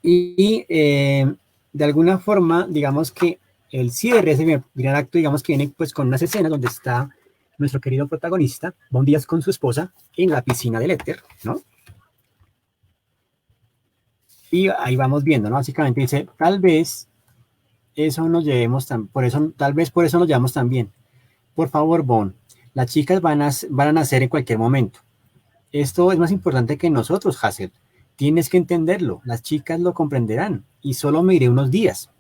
Y de alguna forma, digamos que el cierre, ese primer acto, digamos que viene pues con unas escenas donde está nuestro querido protagonista, Bond Díaz con su esposa, en la piscina del éter, ¿no? Y ahí vamos viendo, ¿no? Básicamente dice, tal vez eso nos llevemos por eso, tal vez por eso nos llevamos tan bien. Por favor, Bond, las chicas van a nacer en cualquier momento. Esto es más importante que nosotros, Hassel. Tienes que entenderlo, las chicas lo comprenderán, y solo me iré unos días.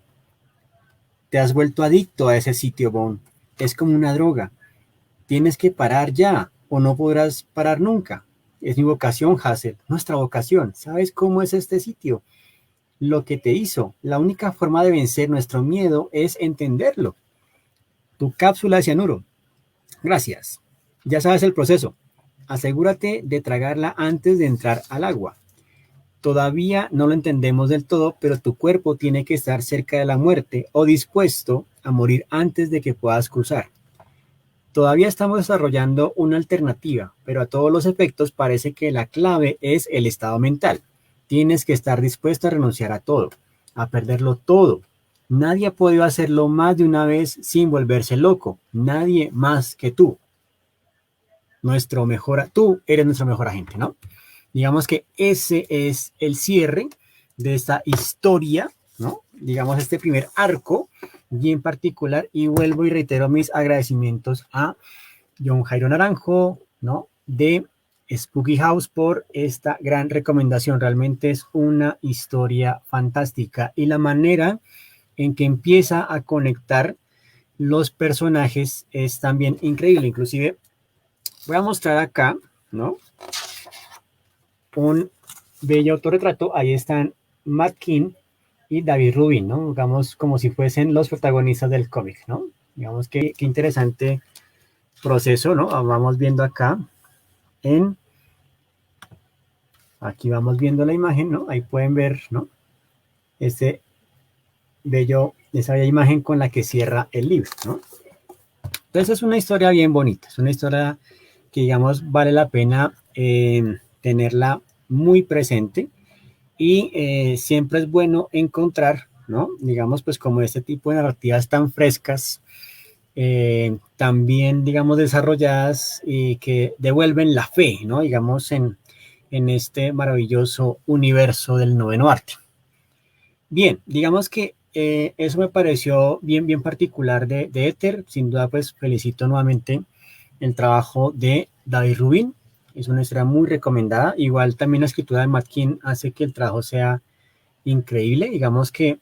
Te has vuelto adicto a ese sitio, Bond. Es como una droga. Tienes que parar ya, o no podrás parar nunca. Es mi vocación, Hassel, nuestra vocación. ¿Sabes cómo es este sitio? Lo que te hizo. La única forma de vencer nuestro miedo es entenderlo. Tu cápsula de cianuro. Gracias. Ya sabes el proceso. Asegúrate de tragarla antes de entrar al agua. Todavía no lo entendemos del todo, pero tu cuerpo tiene que estar cerca de la muerte o dispuesto a morir antes de que puedas cruzar. Todavía estamos desarrollando una alternativa, pero a todos los efectos parece que la clave es el estado mental. Tienes que estar dispuesto a renunciar a todo, a perderlo todo. Nadie ha podido hacerlo más de una vez sin volverse loco. Nadie más que tú. Tú eres nuestro mejor agente, ¿no? Digamos que ese es el cierre de esta historia, ¿no? Digamos, este primer arco bien particular, y vuelvo y reitero mis agradecimientos a John Jairo Naranjo, ¿no? De Spooky House por esta gran recomendación. Realmente es una historia fantástica y la manera en que empieza a conectar los personajes es también increíble. Inclusive voy a mostrar acá, ¿no? Un bello autorretrato. Ahí están Matt King y David Rubin, ¿no? Digamos como si fuesen los protagonistas del cómic, ¿no? Digamos que qué interesante proceso, ¿no? Vamos viendo acá aquí vamos viendo la imagen, ¿no? Ahí pueden ver, ¿no? Esa bella imagen con la que cierra el libro, ¿no? Entonces es una historia bien bonita, es una historia que, digamos, vale la pena tenerla muy presente, y siempre es bueno encontrar, ¿no? Digamos, pues como este tipo de narrativas tan frescas, también, digamos, desarrolladas y que devuelven la fe, ¿no? Digamos, en este maravilloso universo del noveno arte. Bien, digamos que eso me pareció bien particular de Éter. Sin duda, pues felicito nuevamente el trabajo de David Rubin. Es una historia muy recomendada. Igual también la escritura de Matt King hace que el trabajo sea increíble. Digamos que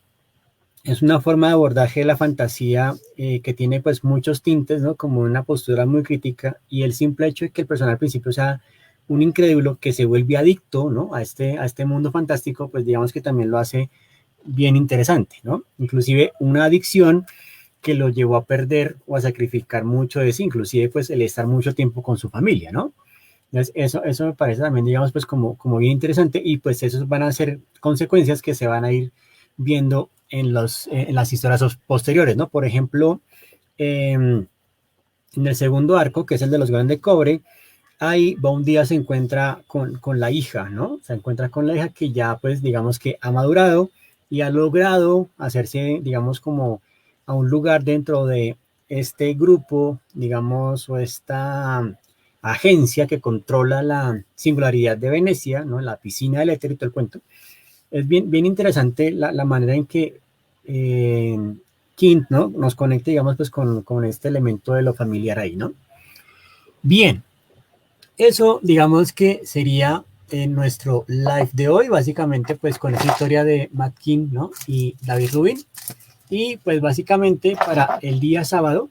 es una forma de abordaje de la fantasía que tiene pues muchos tintes, ¿no? Como una postura muy crítica, y el simple hecho de que el personaje al principio sea un incrédulo que se vuelve adicto, ¿no? A este mundo fantástico, pues digamos que también lo hace bien interesante, ¿no? Inclusive una adicción que lo llevó a perder o a sacrificar mucho de sí, inclusive pues el estar mucho tiempo con su familia, ¿no? Entonces eso me parece también, digamos, pues como bien interesante, y pues esos van a ser consecuencias que se van a ir viendo en las historias posteriores, ¿no? Por ejemplo, en el segundo arco, que es el de los Golems de Cobre, ahí va un día se encuentra con la hija, ¿no? Se encuentra con la hija que ya pues digamos que ha madurado y ha logrado hacerse, digamos, como a un lugar dentro de este grupo, digamos, o esta agencia que controla la singularidad de Venecia, ¿no? La piscina del éter y todo el cuento. Es bien, bien interesante la manera en que eh, Quint, ¿no? Nos conecta, digamos, pues con este elemento de lo familiar ahí, ¿no? Bien, eso digamos que sería nuestro live de hoy, básicamente pues con esa historia de Matt King, ¿no? Y David Rubin. Y pues básicamente para el día sábado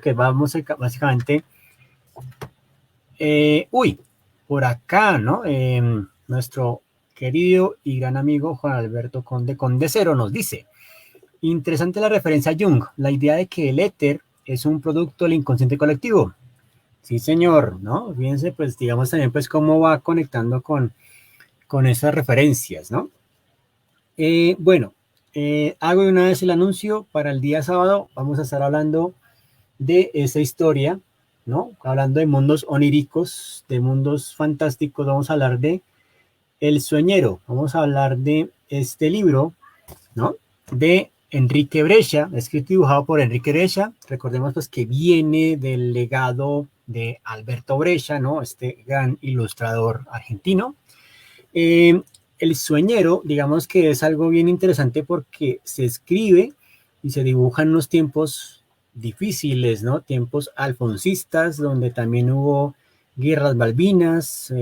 que vamos a básicamente, por acá, ¿no? Nuestro querido y gran amigo Juan Alberto Conde Condecero nos dice, interesante la referencia a Jung, la idea de que el éter es un producto del inconsciente colectivo. Sí, señor, ¿no? Fíjense, pues digamos también pues cómo va conectando con esas referencias, ¿no? Bueno, hago de una vez el anuncio para el día sábado, vamos a estar hablando de esa historia, ¿no? Hablando de mundos oníricos, de mundos fantásticos, vamos a hablar de El Sueñero, vamos a hablar de este libro, ¿no? De Enrique Brescia, escrito y dibujado por Enrique Brescia. Recordemos pues que viene del legado de Alberto Brescia, ¿no? Este gran ilustrador argentino. El Sueñero, digamos que es algo bien interesante porque se escribe y se dibuja en unos tiempos difíciles, ¿no? Tiempos alfonsistas, donde también hubo guerras Malvinas,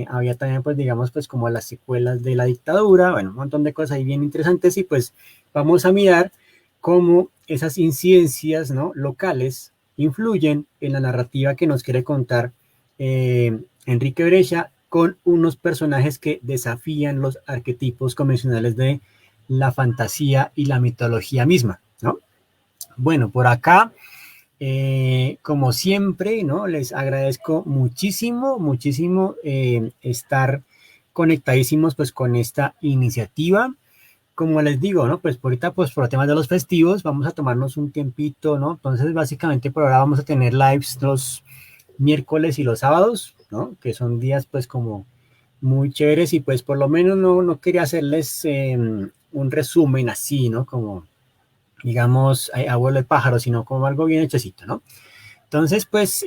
había también, pues, digamos, pues, como las secuelas de la dictadura, bueno, un montón de cosas ahí bien interesantes y pues vamos a mirar cómo esas incidencias, ¿no? Locales influyen en la narrativa que nos quiere contar Enrique Brescia con unos personajes que desafían los arquetipos convencionales de la fantasía y la mitología misma, ¿no? Bueno, por acá, como siempre, ¿no? Les agradezco muchísimo, muchísimo estar conectadísimos pues con esta iniciativa. Como les digo, ¿no? Pues por ahorita, pues por temas de los festivos, vamos a tomarnos un tiempito, ¿no? Entonces, básicamente por ahora vamos a tener lives los miércoles y los sábados, ¿no? Que son días pues como muy chéveres y pues por lo menos no quería hacerles un resumen así, ¿no? Como digamos abuelo de pájaro, sino como algo bien hechecito, ¿no? Entonces pues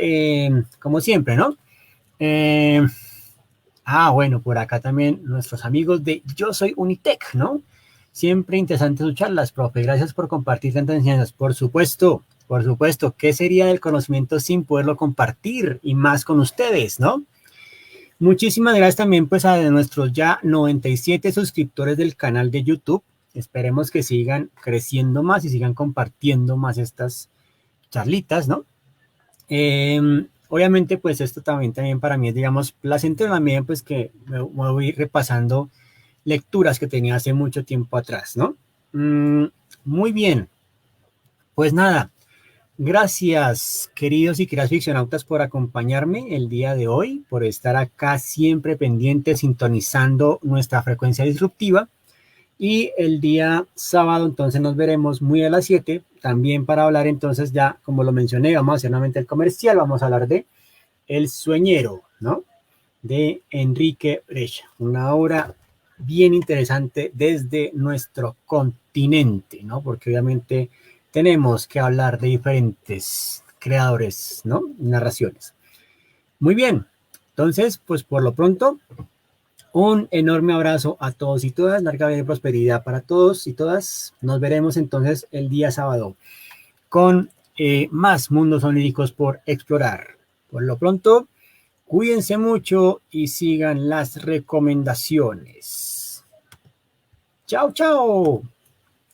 como siempre, ¿no? Eh, bueno, por acá también nuestros amigos de Yo Soy Unitec, ¿no? Siempre interesante sus charlas, profe. Gracias por compartir tantas enseñanzas. Por supuesto, por supuesto. ¿Qué sería del conocimiento sin poderlo compartir y más con ustedes, no? Muchísimas gracias también pues a nuestros ya 97 suscriptores del canal de YouTube. Esperemos que sigan creciendo más y sigan compartiendo más estas charlitas, ¿no? Obviamente pues esto también para mí es digamos placentero también pues que me voy repasando lecturas que tenía hace mucho tiempo atrás, ¿no? Muy bien, pues nada, gracias, queridos y queridas ficcionautas, por acompañarme el día de hoy, por estar acá siempre pendiente, sintonizando nuestra frecuencia disruptiva. Y el día sábado, entonces, nos veremos muy a las 7, también para hablar, entonces, ya, como lo mencioné, vamos a hacer nuevamente el comercial, vamos a hablar de El Sueñero, ¿no? De Enrique Brescia, una obra bien interesante desde nuestro continente, ¿no? Porque obviamente tenemos que hablar de diferentes creadores, ¿no? Narraciones. Muy bien, entonces, pues por lo pronto, un enorme abrazo a todos y todas, larga vida y prosperidad para todos y todas. Nos veremos entonces el día sábado con más mundos oníricos por explorar. Por lo pronto, cuídense mucho y sigan las recomendaciones. Chao, chao.